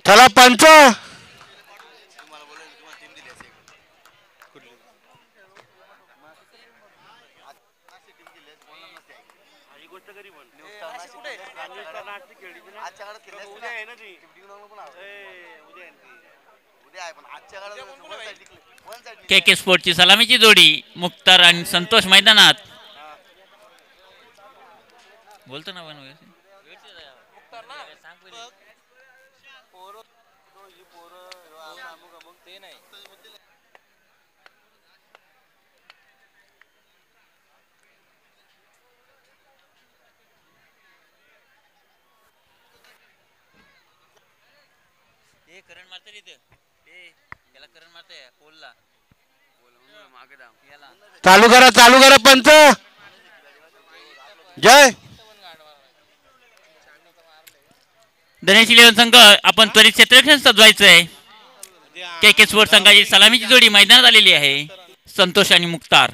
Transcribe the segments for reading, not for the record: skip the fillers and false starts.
चला पंच. के के स्पोर्टची सलामीची जोडी मुक्तार आणि संतोष मैदानात. बोलतो ना करंट मारते तिथे त्याला करंट मारते पोलला चालू करा पंच. जय. धनेश इलेव्हन संघ आपण त्वरित क्षेत्ररक्षण सजवायचंय. के के स्पोर्ट संघाची सलामीची जोडी मैदानात आलेली आहे. संतोष आणि मुक्तार.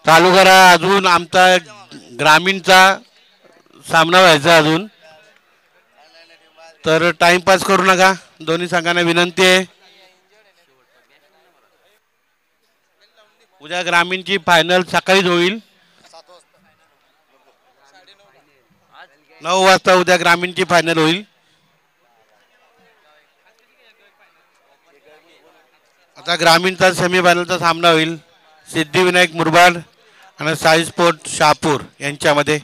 चालू करा. अजून आमचा ग्रामीणचा सामना व्हायचा अजून, तर टाइमपास करू नका. दोन्ही संघांना विनंती आहे. उद्या ग्रामीणची फायनल सकाळीच होईल. 9 वाजता उद्या ग्रामीणची फायनल होईल. आता ग्रामीणचा सेमीफायनलचा सामना होईल सिद्धिविनायक मुरबाड आणि साई स्पोर्ट शहापूर यांच्यामध्ये.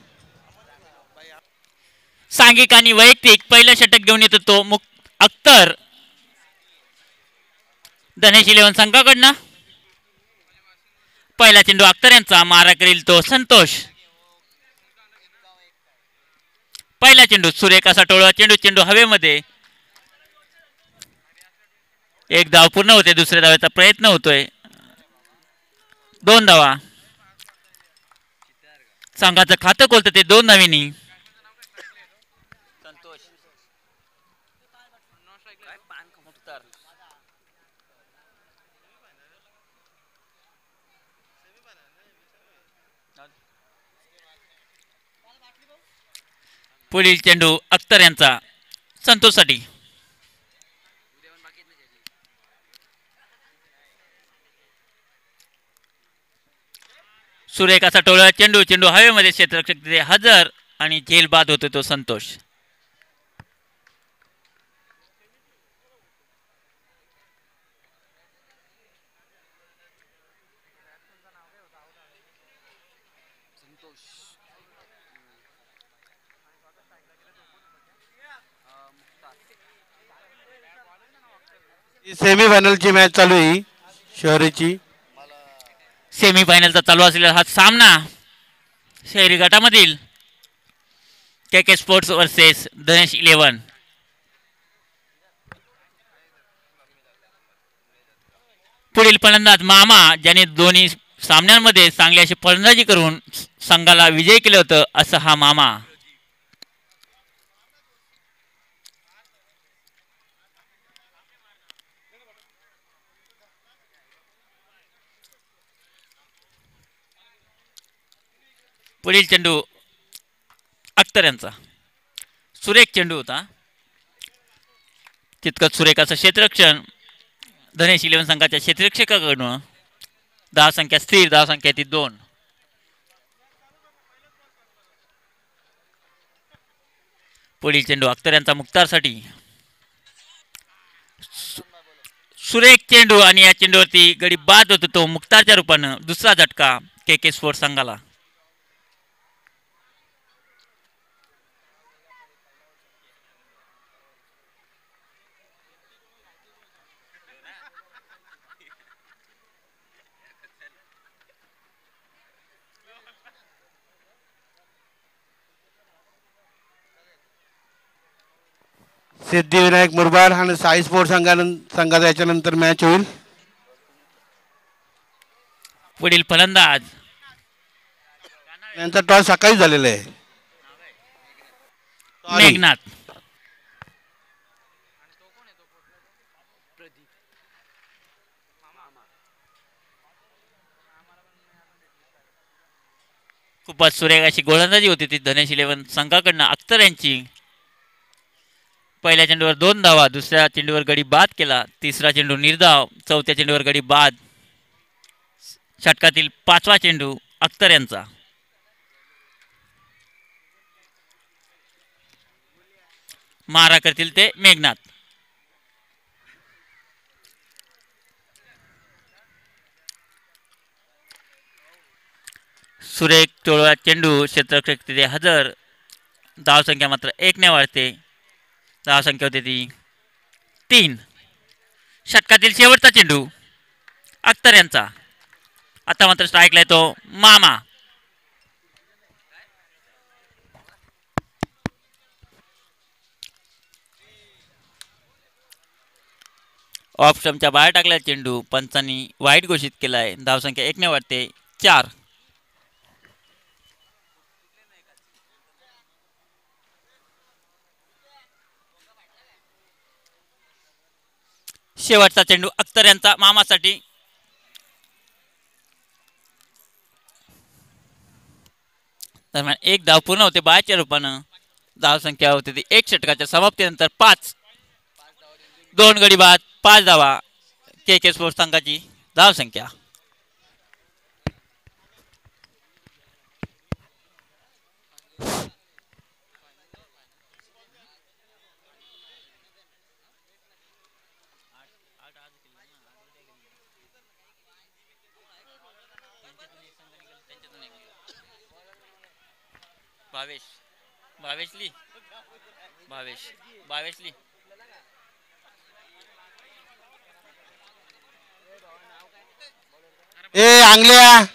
सांघिक आणि वैयक्तिक पहिलं षटक घेऊन येतो तो अख्तर धनेश इलेव्हन संघाकडनं. पहिला चेंडू अख्तर यांचा, मारा करील तो संतोष. पहिला चेंडू सुरेख असा टोळा चेंडू हवेमध्ये. एक धाव पूर्ण होते. दुसऱ्या धावेचा प्रयत्न होतोय. 2 धावा. संघाचं खातं खोलतं ते 2 धावींनी. पुढील चेंडू अख्तर यांचा संतोषसाठी. सुरेख असा टोळा चेंडू हवेमध्ये. क्षेत्ररक्षक हजर आणि झेल बाद होतो तो संतोष. सेमीफायनलची मॅच चालू आहे शहरीची. सेमीफायनलचा चालू असलेला हा सामना शहरी गटामधील के के स्पोर्ट्स वर्सेस धनेश इलेव्हन. पुढील फलंदाज मामा, ज्याने दोन्ही सामन्यांमध्ये चांगली अशी फलंदाजी करून संघाला विजय केलं होतं असं हा मामा. पुढील चेंडू अख्तर यांचा. सुरेख चेंडू होता. तितकंच सुरेख असं क्षेत्ररक्षण धनेश इलेव्हन संघाच्या क्षेत्ररक्षकाकडून. 10 संख्या स्थिर, 10 संख्या ती 2. पुढील चेंडू अख्तर यांचा मुक्तारसाठी. सुरेख चेंडू आणि या चेंडूवरती गडी बाद होतो तो मुक्तारच्या रूपानं. दुसरा झटका के के स्पोर्ट्स संघाला. सिद्धिविनायक मुरबाड आणि साई स्पोर्ट संघाचा याच्यानंतर मॅच होईल. पुढील फलंदाज यांचा टॉस सकाळी झालेला आहे. मेघनाथ. खूपच सुरेख अशी गोलंदाजी होती ती धनेश इलेव्हन संघाकडनं अख्तर यांची. पहिल्या चेंडूवर 2 धावा, दुसऱ्या चेंडूवर गडी बाद केला, तिसरा चेंडू निर्धाव, चौथ्या चेंडूवर गडी बाद. षटकातील 5वा चेंडू अख्तर यांचा. मारा करतील ते मेघनाथ. सुरेख टोळा चेंडू क्षेत्ररक्षक तिथे हजर. धाव संख्या मात्र 1 ने वाढते. धाव संख्या होते ती 3. षटकातील शेवटचा चेंडू अख्तर यांचा. आता मात्र स्ट्राईकला येतो मामा. ऑफ स्टंपच्या बाहेर टाकला चेंडू पंचांनी वाईट घोषित केला आहे. धाव संख्या 1 ने वाढते 4. शेवटचा चेंडू अख्तर यांचा मामासाठी. दरम्यान 1 धाव पूर्ण होते बायाच्या रूपानं. धाव संख्या होते ती 1 षटकाच्या समाप्तीनंतर 5. 2 गडी बाद, 5 धावा के के स्पोर्ट्स संघाची धाव संख्या. भावेशली ए आंगल्या.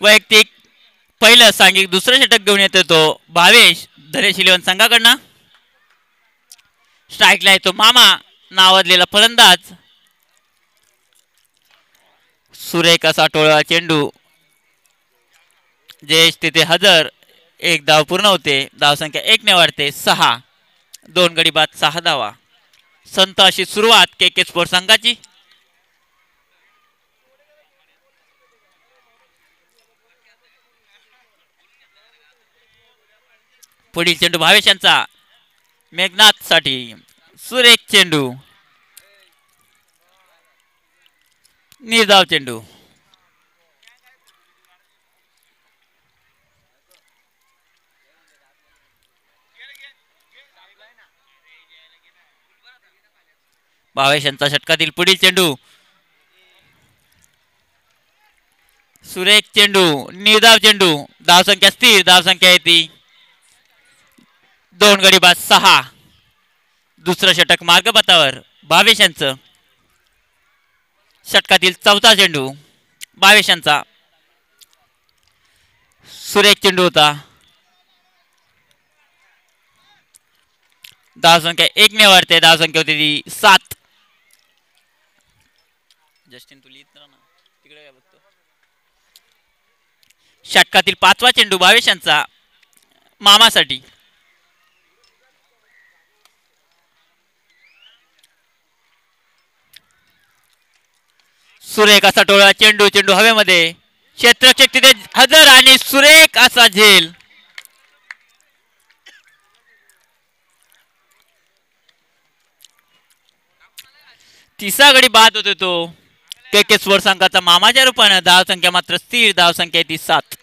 वैयक्तिक पहिलं सांघिक दुसरं षटक घेऊन येतो तो भावेश धनेश इलेव्हन संघाकडनं. स्ट्राईकला येतो मामा नावाजलेला फलंदाज. सुरेख असा टोळा चेंडू जयेश तिथे हजर. 1 धाव पूर्ण होते. धाव संख्या 1 ने वाढते 6. 2 गडी बाद, 6 धावा. संत अशी सुरुवात के के स्पोर्ट्स संघाची. पुढील चेंडू भावेश यांचा मेघनाथ साठी. सुरेख चेंडू, निर्धाव चेंडू. भावेश यांचा षटकातील पुढील चेंडू सुरेख चेंडू, निर्धाव चेंडू. धाव संख्या स्थिर. धाव संख्या येते 2 गडी बाद, 6. दुसरं षटक मार्गपथावर भावेश यांचं. षटकातील 4था चेंडू भावेश यांचा. सुरेख चेंडू होता. धाव संख्या 1 ने वाढते. धाव संख्या होती ती 7. जस्टिन तू लिहित ना तिकडे काय बघतो. षटकातील 5वा चेंडू भावेश यांचा मामासाठी. सुरेख असा टोळा चेंडू, चेंडू हवेमध्ये. क्षेत्ररक्षक तिथे हजर आणि सुरेख असा झेल. तिसरा गडी बाद होतो तो के के स्पोर्ट्स संघाचा मामाच्या रूपानं. धाव संख्या मात्र स्थिर. धाव संख्या ती 7.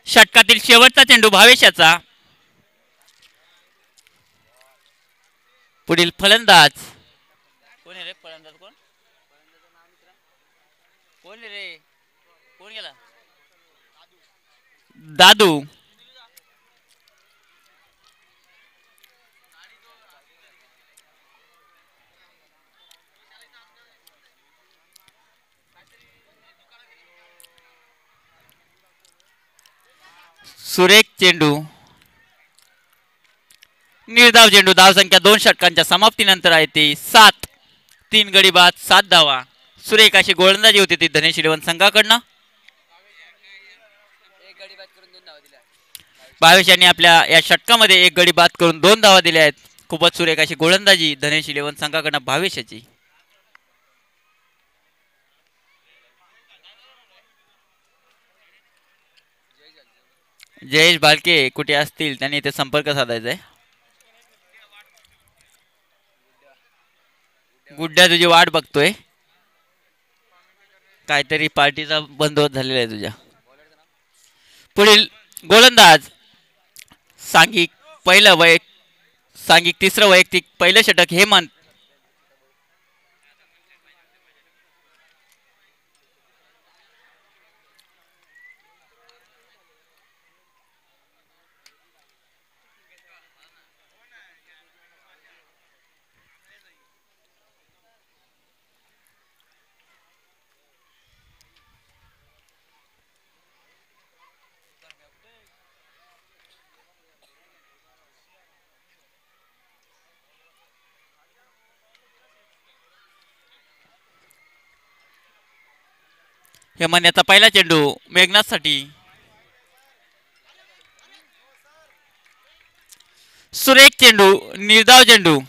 षटकातील शेवटचा चेंडू भावेशाचा. पुढील फलंदाज कोण आहे रे? फलंदाज कोण कोण रे? कोण गेला? दादू. सुरेख चेंडू, निर्धाव चेंडू. धावसंख्या 2 षटकांच्या समाप्तीनंतर आहे ती 7. 3 गडी बाद 7 धावा. सुरेख अशी गोलंदाजी होती ती धनेश इलेव्हन संघाकडनं. भावेश यांनी आपल्या या षटकामध्ये 1 गडी बाद करून 2 धावा दिल्या आहेत. खूपच सुरेख अशी गोलंदाजी धनेश इलेव्हन संघाकडनं भावेश याची. जयेश भालके कुठे असतील त्यांनी इथे संपर्क साधायचा आहे. गुड्ड्या तुझी वाट बघतोय, काहीतरी पार्टीचा बंदोबस्त झालेला आहे तुझ्या. पुढील गोलंदाज सांघिक तिसरं वैयक्तिक पहिलं षटक हेमंत. हेमंत याचा पहिला चेंडू मेघनाथ साठी. सुरेख चेंडू, निर्धाव चेंडू.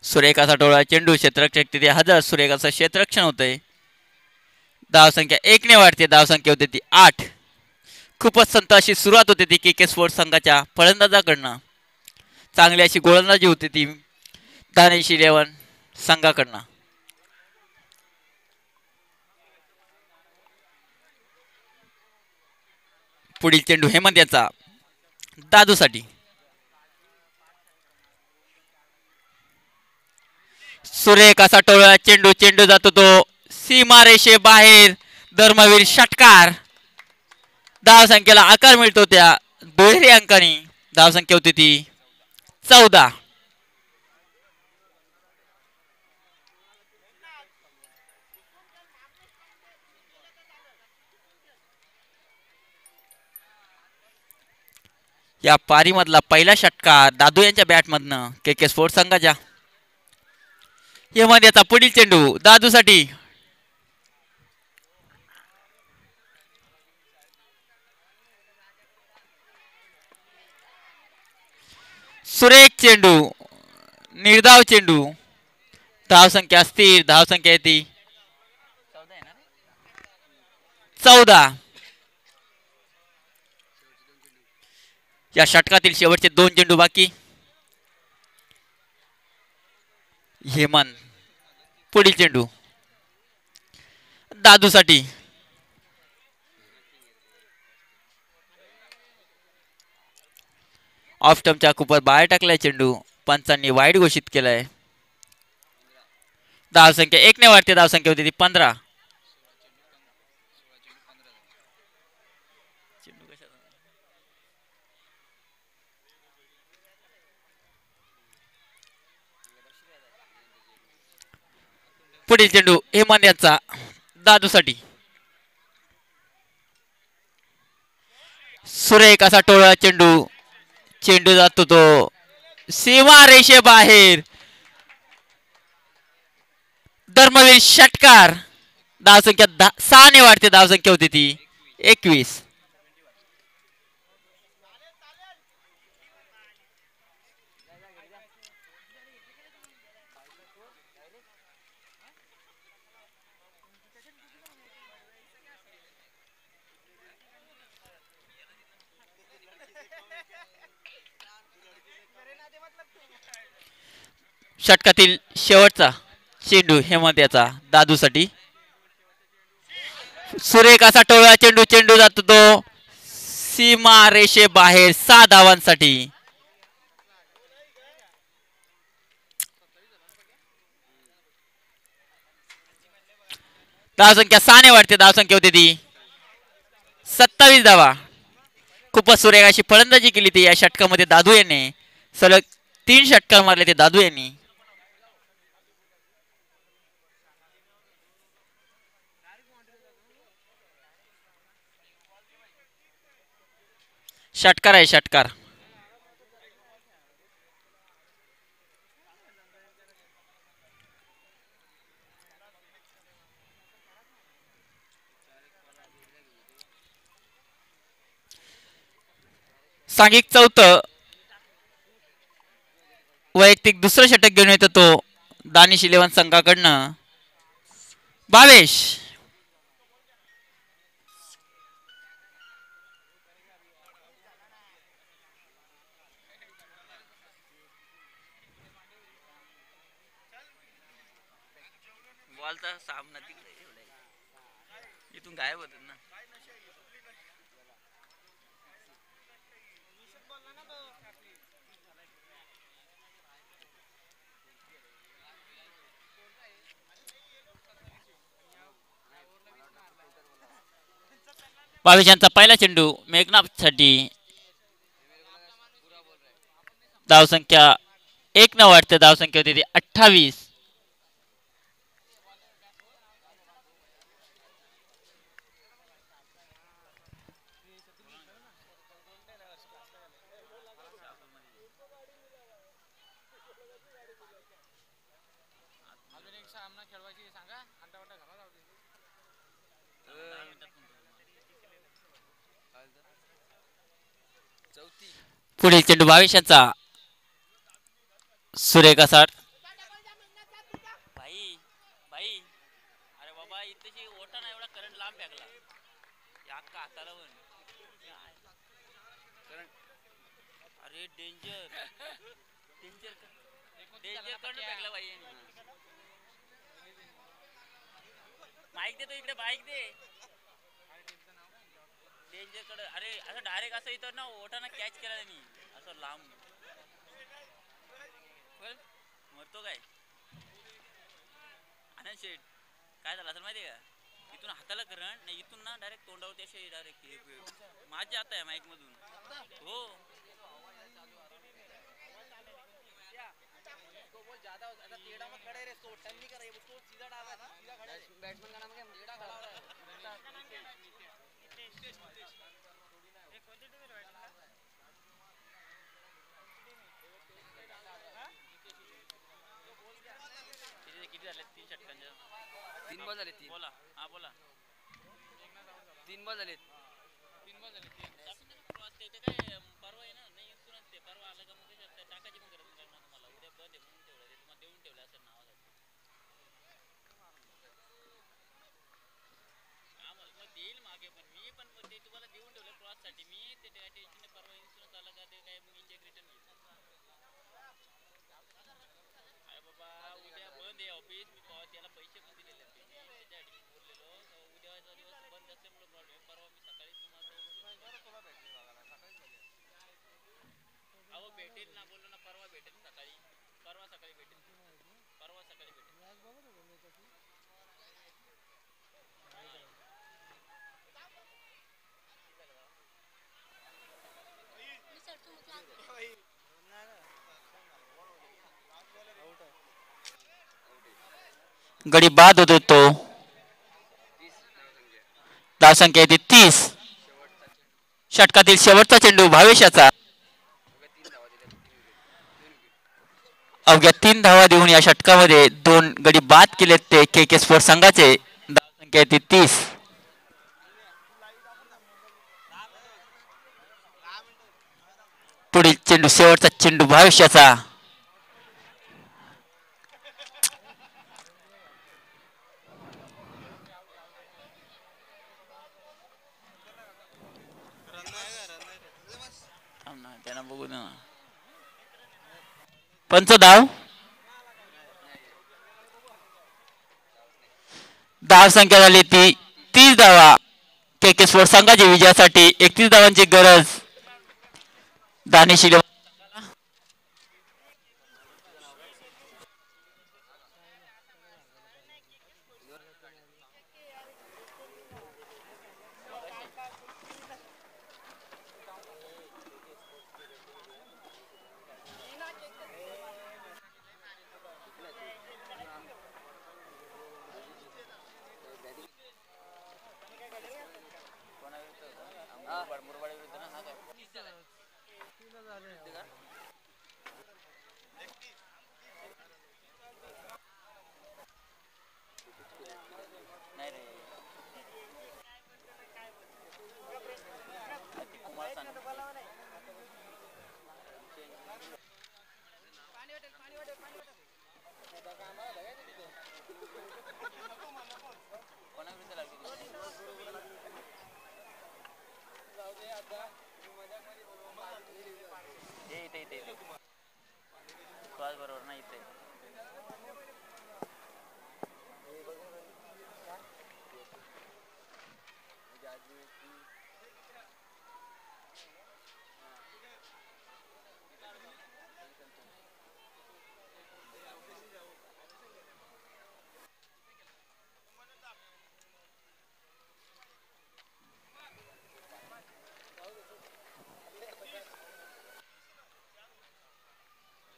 सुरेख असा टोळा चेंडू क्षेत्ररक्षक तिथे हजर. सुरेख असं क्षेत्ररक्षण होतंय. धावसंख्या 1 ने वाढते. धावसंख्या होते ती 8. खूपच संत अशी सुरुवात होती ती के स्पोर्ट्स संघाच्या फलंदाजाकडनं. चांगली अशी गोलंदाजी होती ती धनेश इलेव्हन संघाकडनं. पुढील चेंडू हेमंत याचा दादूसाठी. सुरेख असा टोळा चेंडू, चेंडू जातो तो सीमारेषे बाहेर. धर्मवीर षटकार. धावसंख्येला आकार मिळतो त्या दुहेरी अंकानी. धावसंख्या होती ती 14. या पारीमधला पहिला षटकार दादू यांच्या बॅटमधनं के स्पोर्ट्स संघाच्या. हेमंत याचा पुढील चेंडू दादूसाठी. सुरेख चेंडू, निर्धाव चेंडू. धावसंख्या स्थिर. धावसंख्या येते 14. या षटकातील शेवटचे 2 चेंडू बाकी. हेमंत पुढील चेंडू दादूसाठी. ऑफ स्टंपच्या खूपच बाहेर टाकलाय चेंडू. पंचांनी वाईड घोषित केलाय. धावसंख्या 1 ने वाढते. धावसंख्या होती ती 15. पुढील चेंडू हेमंत यांचा दादूसाठी. सुरेख असा टोळा चेंडू, चेंडू जातो तो सीमा रेषे बाहेर. धर्मवीर षटकार. धावसंख्या 6 ने वाढते. धावसंख्या होती ती 21. षटकातील शेवटचा चेंडू हेमंत याचा दादूसाठी. सुरेख असा टोळा चेंडू, चेंडू जातो तो सीमा रेषे बाहेर 6 धावांसाठी. धावसंख्या 6 वाढते. धावसंख्या होती ती 27 धावा. खूपच सुरेख अशी फलंदाजी केली ती या षटकामध्ये दादू यांनी. सलग 3 षटकार मारले ते दादू यांनी. षटकार आहे षटकार. सांघिक चौथं वैयक्तिक दुसरं षटक घेऊन येतो तो दानिश 11 संघाकडनं भावेश. बॉलचा सामना तिकडे इथून गायब होत ना. भावेश यांचा पहिला चेंडू मेघनाथसाठी. धावसंख्या 1 न वाढते. धावसंख्या होती ती 28. पुढील चेंडू भावेश यांचा सुरेख असा. भाई भाई अरे बाबा इथेची ओटा ना एवढा करंट लांब फेकला या का हाताला अरे डेंजर डेंजर डेंजर करंट फेकला भाई. माईक दे तो इकडे बाईक दे. डेंजर कडे अरे असं डायरेक्ट असं इथं ना ओटाना कॅच केला त्यांनी असं लांब मरतो काय. आनंद शेठ काय झालं असं माहिती आहे का इथून हाताला करंट नाही इथून ना डायरेक्ट तोंडावरती असे डायरेक्ट माझ्या आता आहे माईक मधून. हो ज्यादा टेढ़ा मत खड़े रे तो टर्न नहीं कर रही उसको सीधा डाला ना सीधा खड़े बैट्समैन का नाम क्या टेढ़ा खड़ा है. किती झाले 3 षटकांच्या 3 बॉल झाले. 3 बोला हा बोला 3 बॉल झाले. 3 बॉल झाले. ते काय परवा आहे ना नाही इन्शुरन्स ते परवा आलं का मग टाकायची मग गरज नाही तुम्हाला उद्या बंद आहे म्हणून ठेवलं ते तुम्हाला देऊन ठेवलं असेल नावासाठी. मग देईल मागे पण मी पण ते तुम्हाला देऊन ठेवलं क्रॉससाठी मी ते टेन्शन परवा इन्शुरन्स आला का ते काय मी चेक रिटर्न घेईल. अरे बाबा उद्या बंद आहे ऑफिस मी त्याला पैसे पण दिलेले त्याच्यासाठी मी बोललेलो उद्याचा दिवस बंद असल्यामुळे प्रॉब्लेम. परवा मी सकाळी तुम्हाला अहो भेटेल ना बोललो ना परवा भेटेल सकाळी. परवा सकाळी भेटेल. परवा सकाळी भेटेल. गडी बाद होतो तो. धावसंख्या येते 30. षटकातील शेवटचा चेंडू भावेशाचा. अवघ्या 3 धावा देऊन या षटकामध्ये 2 गडी बाद केलेत ते के स्पोर्ट्स संघाचे. धावसंख्या येते 30. पुढील चेंडू शेवटचा चेंडू भावेशाचा. त्यांना बघू ना पंच धाव. धावसंख्या झाली ती 30 धावा. के स्पोर्ट्स संघाच्या विजयासाठी 31 धावांची गरज. दानिश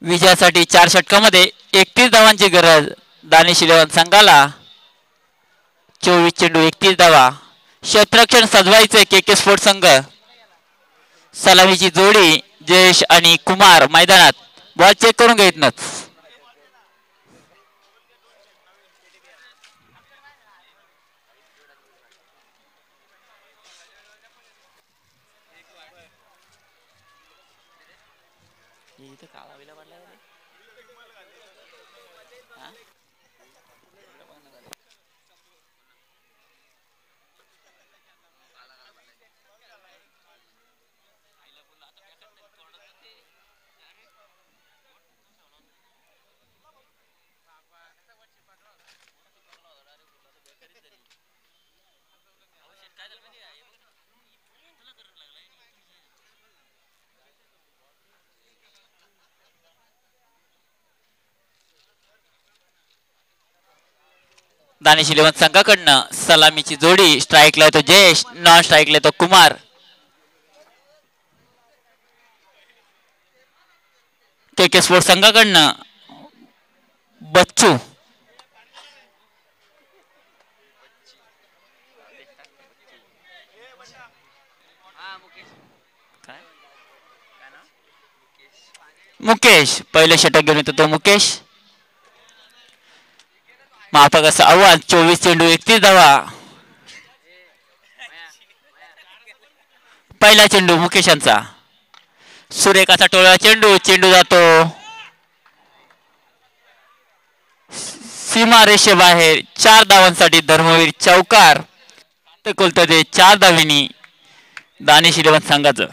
विजयासाठी 4 षटकामध्ये 31 धावांची गरज दानिश 11 संघाला. 24 चेंडू 31 धावा. क्षेत्ररक्षण सजवायचे के के स्पोर्ट संघ. सलामीची जोडी जयेश आणि कुमार मैदानात. बॉल चेक करून घेत नाहीत. दानिश 11 संघाकडनं सलामीची जोडी. स्ट्राईकला येतो जयेश. नॉन स्ट्राईकला येतो कुमार. के के स्पोर्ट संघाकडनं बच्चू. मुकेश पहिले षटक घेऊन येतो तो मुकेश. माफक असं आव्हान. 24 चेंडू 31 धावा. पहिला चेंडू मुकेशांचा. सुरेखाचा टोळा चेंडू. चेंडू जातो सीमा रेषेबाहेर. 4 धावांसाठी धर्मवीर चौकार. ते 4 धावीनी दानिश 11 संघाचं.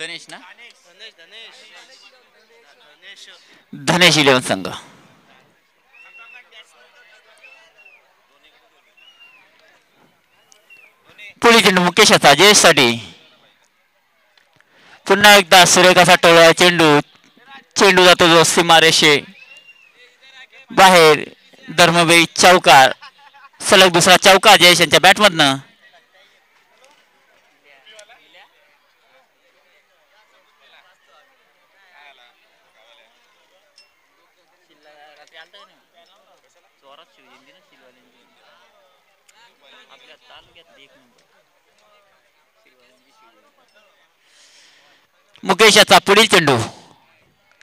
धनेश ना धनेश 11 संघ. पुढील चेंडू मुकेशाचा जयेशसाठी. पुन्हा एकदा सुरेखाचा टोळा चेंडू. चेंडू जातो जो सीमारेषे बाहेर. धर्मवीर चौकार. सलग दुसरा चौकार जयेश यांच्या बॅटमधनं. मुकेशाचा पुढील चेंडू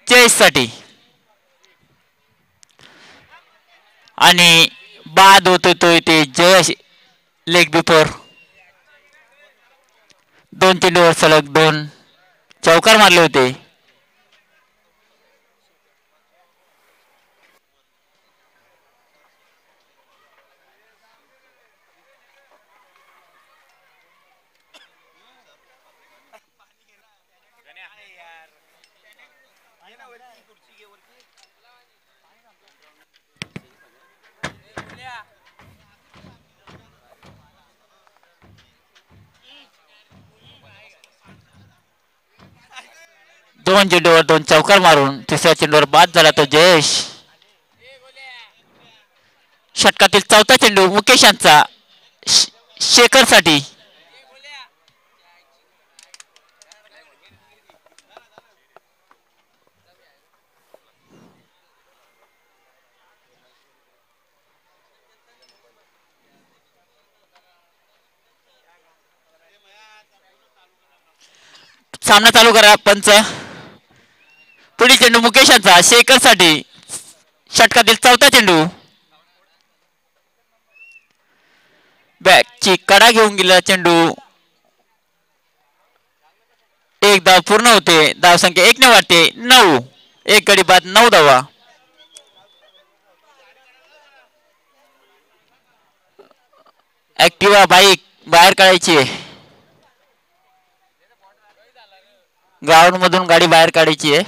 जयेशसाठी आणि बाद होतो तो इथे जयेश लेग बिफोर. 2 चेंडूवर सलग 2 चौकार मारले होते. दोन चेंडूवर 2 चौकार मारून तिसऱ्या चेंडूवर बाद झाला तो जयेश. षटकातील 4था चेंडू मुकेशांचा शेखरसाठी. सामना चालू करा पंच. पुढील चेंडू मुकेशांचा शेखरसाठी. षटकातील 4था चेंडू. बॅटची कडा घेऊन गेला चेंडू. एक धाव पूर्ण होते. धावसंख्या 1 ने वाढते 9. एक गडी बाद 9 धावा. ऍक्टिवा बाईक बाहेर काढायची. ग्राउंड मधून गाडी बाहेर काढायची आहे.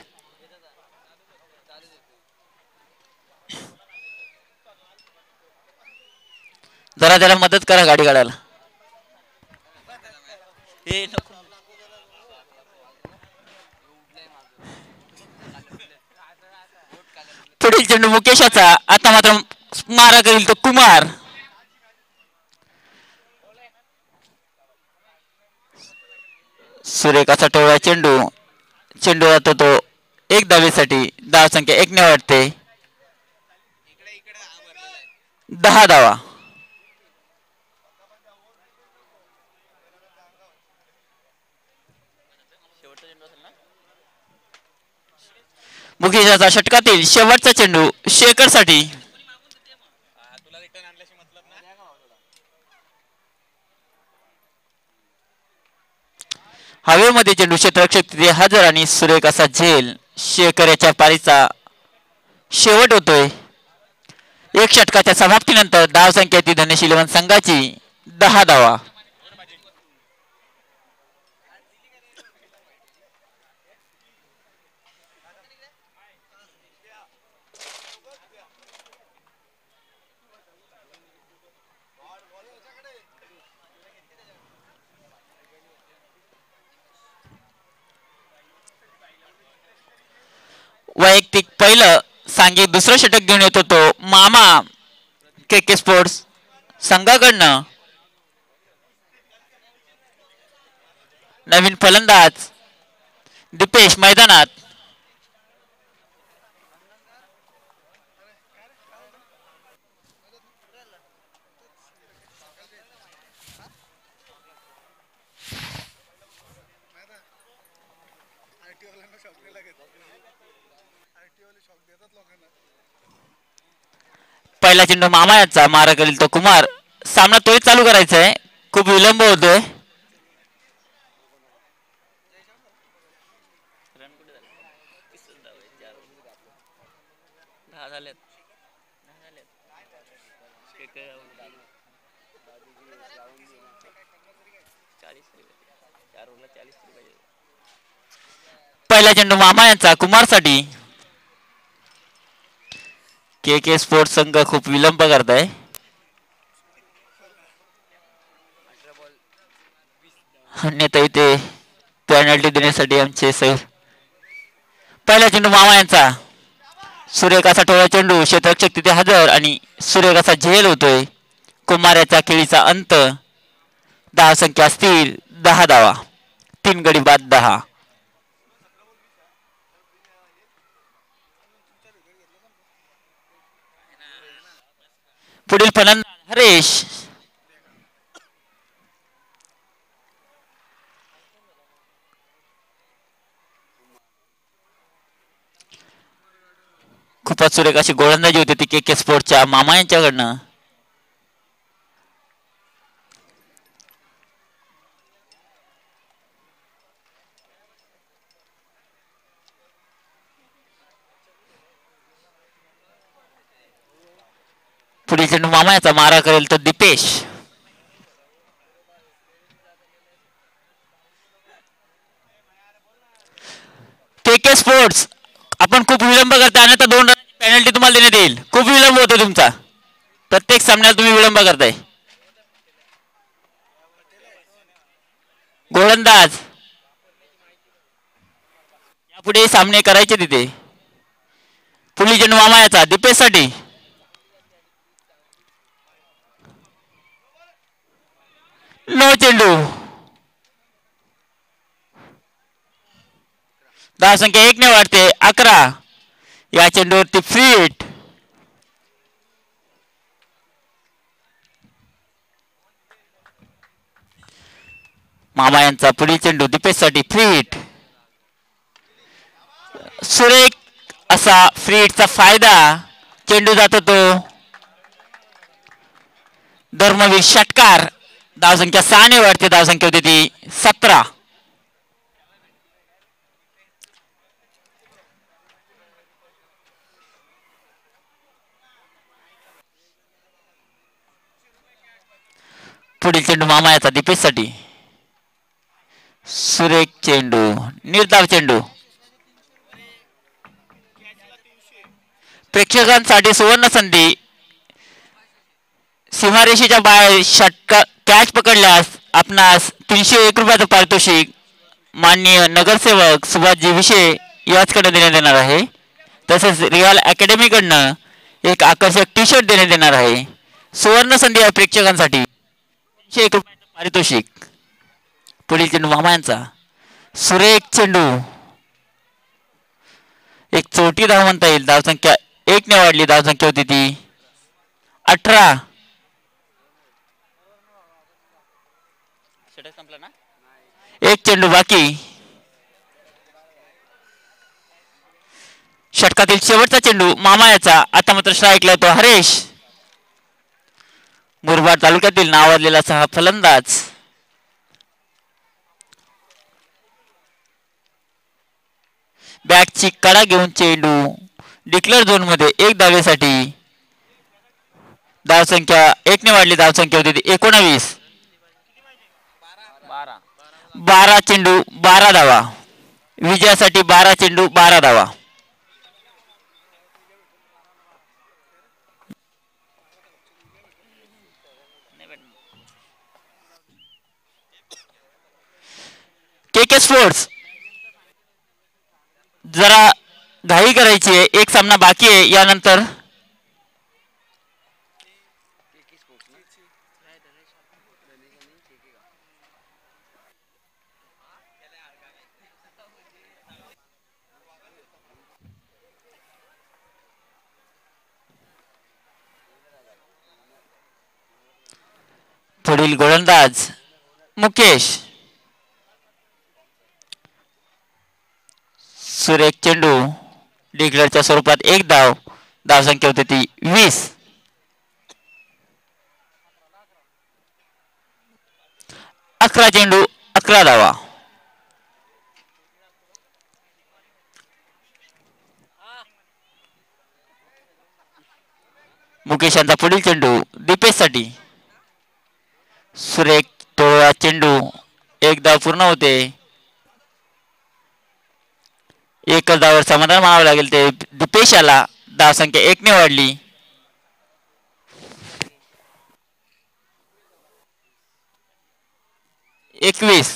जरा त्याला मदत करा गाडी काढायला. पुढील चेंडू मुकेशाचा. आता मात्र मारा करील तो कुमार. सुरेख असा टोळा चेंडू. चेंडू जातो तो एक धावेसाठी. धाव संख्या 1 ने वाढते. 10 धावा. मुकेशाचा षटकातील शेवटचा चेंडू शेखर साठी. हवेमध्ये चेंडू क्षेत्ररक्षक तिथे हजर आणि सुरेख असा झेल. शेखर याच्या पारीचा शेवट होतोय. एक षटकाच्या समाप्तीनंतर धाव संख्या ती धनेश संघाची 10 धावा. वैयक्तिक पहिलं सांघिक दुसरं षटक घेऊन येतो तो मामा के स्पोर्ट्स संघाकडनं. नवीन फलंदाज दीपेश मैदानात. पहिला चेंडू मामा याचा. मारा करील तो कुमार. सामना तोच चालू करायचा आहे. खूप विलंब होतोय. पहिला चेंडू मामा यांचा कुमार साठी. के स्पोर्ट्स संघ खूप विलंब करताय. अन्यथा इथे पेनल्टी देण्यासाठी आमचे सर. पहिला चेंडू मामा यांचा. सुरेख असा टोळा चेंडू क्षेत्ररक्षक तिथे हजर आणि सुरेख असा झेल होतोय. कुमार याचा खेळीचा अंत. धाव संख्या असतील 10 धावा. 3 गडी बाद 10. पुढील फलंदाज हरेश. खूपच सुरेख अशी गोलंदाजी होती ती के स्पोर्टच्या मामा यांच्याकडनं. पुढील चेंडू मामा याचा. मारा करेल तो दीपेश. के स्पोर्ट्स आपण खूप विलंब करताय. अन्यथा 2 रनाची पेनल्टी तुम्हाला देण्यात येईल. खूप विलंब होतो तुमचा. प्रत्येक सामन्यात तुम्ही विलंब करताय. गोलंदाज यापुढे सामने करायचे तिथे. पुढील चेंडू मामा याचा दीपेश साठी. नो चेंडू. धाव संख्या 1 ने वाढते. 11. या चेंडूवरती फ्री हिट. मामा यांचा पुढील चेंडू दीपेश साठी फ्री हिट. सुरेख असा फ्री हिटचा फायदा. चेंडू जातो तो धर्मवीर षटकार. धाव संख्या 6 ने वाढते. धाव संख्या होती ती 17. पुढील चेंडू मामा याचा दीपेश साठी. सुरेख चेंडू निर्धाव चेंडू प्रेक्षकांसाठी सुवर्ण संधी सीमारेषेच्या बाहेर षटका कॅच पकडल्यास आपणास 301 रुपयाचं पारितोषिक माननीय नगरसेवक सुभाषजी विषे याचकडे देण्यात येणार आहे. तसेच रिअल अकॅडमीकडनं एक आकर्षक टी शर्ट देण्यात येणार आहे. सुवर्ण संधी आहे प्रेक्षकांसाठी 301 रुपयाचं पारितोषिक. पुढील चेंडू मामा यांचा सुरेख चेंडू एक चोटी धाव म्हणता येईल. धावसंख्या 1 ने वाढली. धावसंख्या होती ती 18. एक चेंडू बाकी. षटकातील शेवटचा चेंडू मामा याचा. आता मात्र स्ट्राईकला तो हरेश मुरबाड तालुक्यातील नावाजलेला हा फलंदाज. बॅटची कडा घेऊन चेंडू डिक्लेअर झोन मध्ये 1 धावेसाठी. धावसंख्या 1 ने वाढली. धावसंख्या होती 19. 12 चेंडू 12 धावा. विजयासाठी 12 चेंडू 12 धावा. के स्पोर्ट्स जरा घाई करायची आहे. एक सामना बाकी आहे. यानंतर पुढील गोलंदाज मुकेश. सुरेख चेंडू डिक्लेअरच्या स्वरूपात 1 धाव. धावसंख्या होती ती 20. 11 चेंडू 11 धावा. मुकेश यांचा पुढील चेंडू दीपेशसाठी. सुरेख टोळा चेंडू 1 धाव पूर्ण होते. एकच धावावर समाधान मानावं लागेल ते दीपेश याला. धावसंख्या 1 ने वाढली. 21.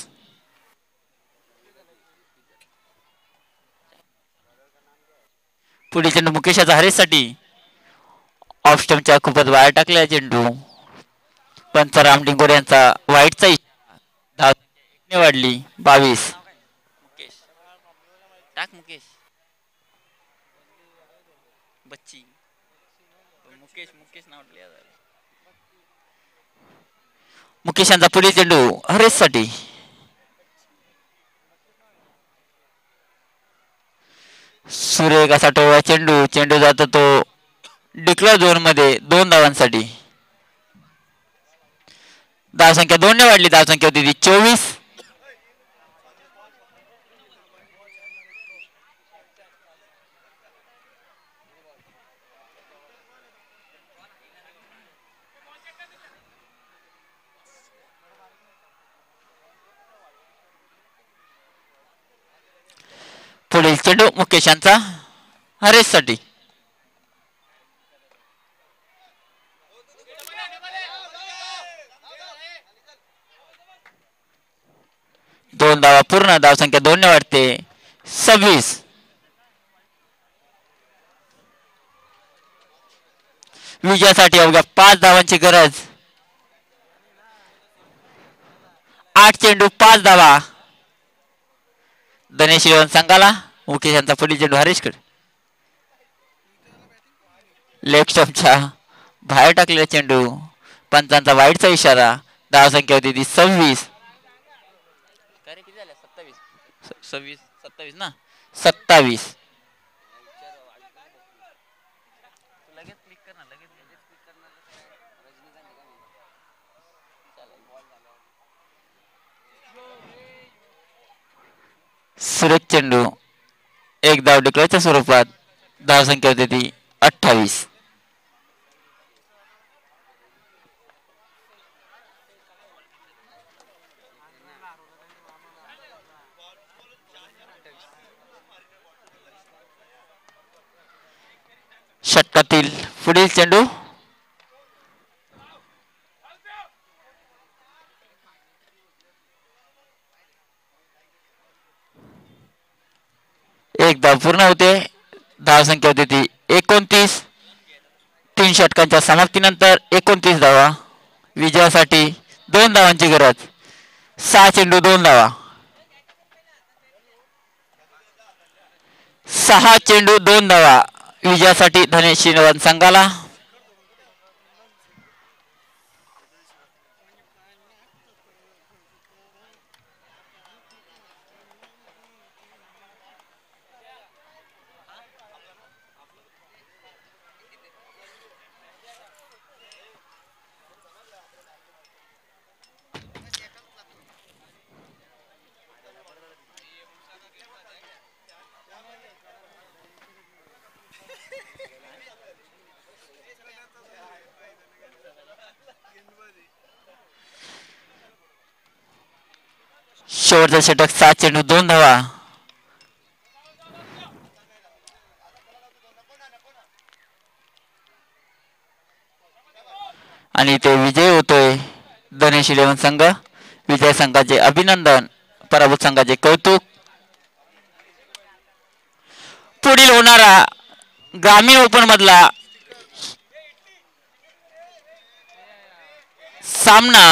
पुढील चेंडू मुकेशाचा हरेशसाठी. ऑफ स्टंपच्या खूपच बाहेर टाकलेला चेंडू. पंच राम डिंगोरे यांचा वाईटचा इशारा. धावसंख्या 1 ने वाढली. 22. टाक मुकेश. बच्ची मुकेश मुकेश नाव मुकेश यांचा पुढील चेंडू हरेशसाठी. सुरेख असा टोळा चेंडू. चेंडू जातो तो डिक्लेअर झोन मध्ये 2 धावांसाठी. धावसंख्या 2 ने वाढली. धावसंख्या होती ती 24. पुढील चेंडू मुकेश यांचा हरेशसाठी. दोन धावा पूर्ण. धावसंख्या 2 ने वाढते. 26. विजयासाठी अवघ्या 5 धावांची गरज. 8 चेंडू 5 धावा. धनेश येवन संघाला. मुकेश यांचा पुढील चेंडू हरेशकडे. लेग स्टंपच्या बाहेर टाकलेला चेंडू. पंचांचा वाईटचा इशारा. धावसंख्या होती ती 26. 27 ना 27. सुरेख चेंडू 1 धाव डिक्लेअरच्या स्वरूपात. धावसंख्या होती ती 28. षटकातील पुढील चेंडू एक धाव पूर्ण होते. धावसंख्या होती ती 29. 3 षटकांच्या समाप्तीनंतर 29 धावा. विजयासाठी 2 धावांची गरज. 6 चेंडू 2 धावा. 6 चेंडू 2 धावा विजयासाठी धनेश श्रीनिवास संघाला. शेवटचा षटक 7 चेंडू 2 धावा. आणि ते विजय होतोय धनेश 11 संघ. विजय संघाचे अभिनंदन, पराभूत संघाचे कौतुक. पुढील होणारा ग्रामीण ओपन मधला सामना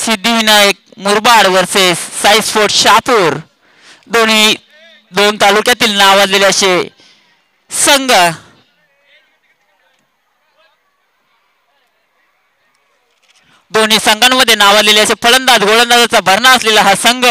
सिद्धिविनायक मुरबाड वर्सेस साई स्पोर्ट शहापूर. दोन्ही 2 तालुक्यातील नावाजलेले असे संघ. दोन्ही संघांमध्ये नावाजलेले असे फलंदाज गोलंदाजाचा भरणा असलेला हा संघ.